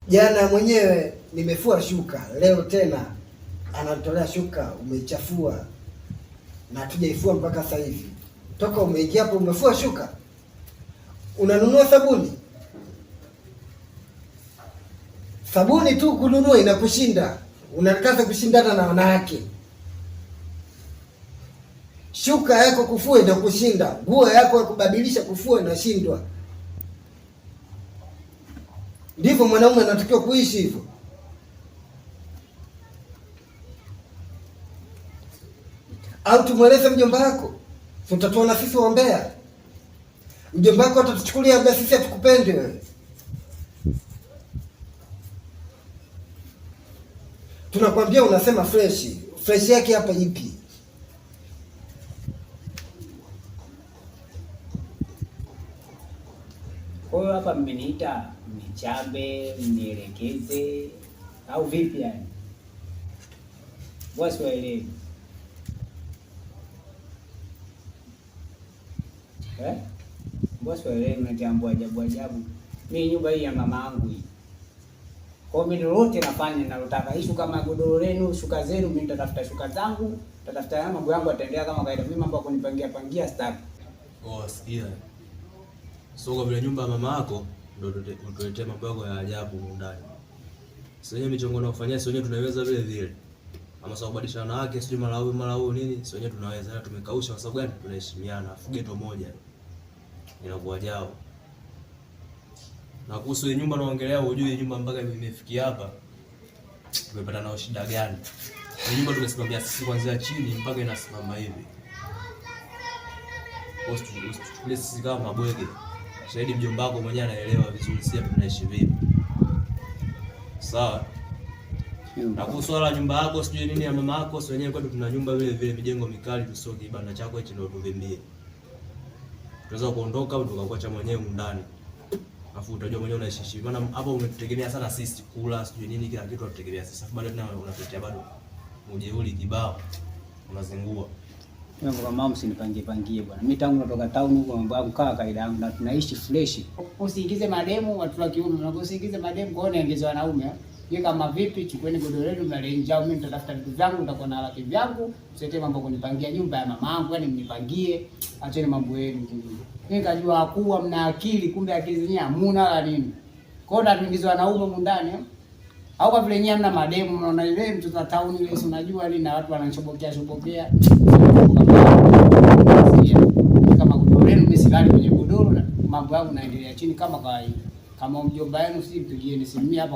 Jana mwenyewe nimefua shuka, leo tena anatolea shuka umechafua, na hatujaifua mpaka sasa hivi. Toka umeingia hapo umefua shuka, unanunua sabuni? Sabuni tu kununua inakushinda, unataka kushindana na wanawake. Shuka yako kufua inakushinda, nguo yako ya kubadilisha kufua inashindwa. Ndivyo mwanaume anatakiwa kuishi hivyo? Au tumweleze mjomba wako? Tutatuona sisi wambea? Mjomba wako atatuchukulia labda sisi hatukupende wewe. Tunakwambia unasema fresh. Fresh yake hapa ipi? Kwa hiyo hapa mmeniita mnichambe, mnielekeze au vipi yani? Wasi waelewi. Wasi waelewi, mnatambua ajabu ajabu. Mimi nyumba hii ya mama yangu hii. Kwa mimi lolote nafanya ninalotaka. Hii shuka kama godoro lenu, shuka zenu, mimi nitatafuta shuka zangu, nitatafuta mambo yangu yataendelea kama kawaida. Mimi mambo ya kunipangia sitaki. Sikia. So kwa vile nyumba ya mama yako ndio tuletee mambo yako ya ajabu huko ndani. Sio wenyewe michongo na kufanyia, sio wenyewe tunaweza vile vile. Ama sababu kubadilishana wake, sio mara huyu nini, sio wenyewe tunaweza. Hata tumekausha kwa sababu gani? Tunaheshimiana, fugeto moja. Inakuwa jao. Na kuhusu nyumba naongelea, ujue nyumba mpaka imefikia hapa tumepata nao shida gani? Ni nyumba tumesimamia sisi kuanzia chini mpaka inasimama hivi. Post sisi kama mabwege. Shahidi mjomba wako mwenyewe anaelewa vizuri sisi tunaishi vipi. Sawa? Na kuhusu wala nyumba yako sijui nini ya mama yako, sio wenyewe kwetu tuna nyumba vile vile mijengo mikali, tusoki kibanda chako hichi ndio tuvimbie. Tunaweza kuondoka au tukakuacha mwenyewe ndani. Afu utajua mwenyewe unaishi. Maana hapo umetutegemea sana sisi kula sijui nini kila kitu tunategemea sisi. Afu bado tena unatetea bado mujeuli kibao unazingua. Mimi kwa mama msinipangie bwana. Mimi tangu natoka town huko mambo yangu kaa kaida yangu na tunaishi fresh. Usiingize mademu watu wa kiume, na usiingize mademu kwaone ingize wanaume. Yeye kama vipi, chukueni godoro lenu mnalenjao, mimi nitatafuta vitu vyangu, nitakuwa na laki vyangu, msiete mambo kunipangia nyumba ya mama yangu, yani mnipangie, acheni mambo yenu kidogo. Mimi kajua kuwa mna akili, kumbe akili zenyewe hamuna la nini. Kwa hiyo tuingizwe wanaume mundani. Au kwa vile nyinyi mna mademu, mnaona ile mtoto wa town ile, si unajua ile na watu wanachobokea. Kama godoro lenu mimi silali kwenye godoro, mambo yangu naendelea chini kama kawaida. Kama mjomba wenu si mpigieni simu hapa.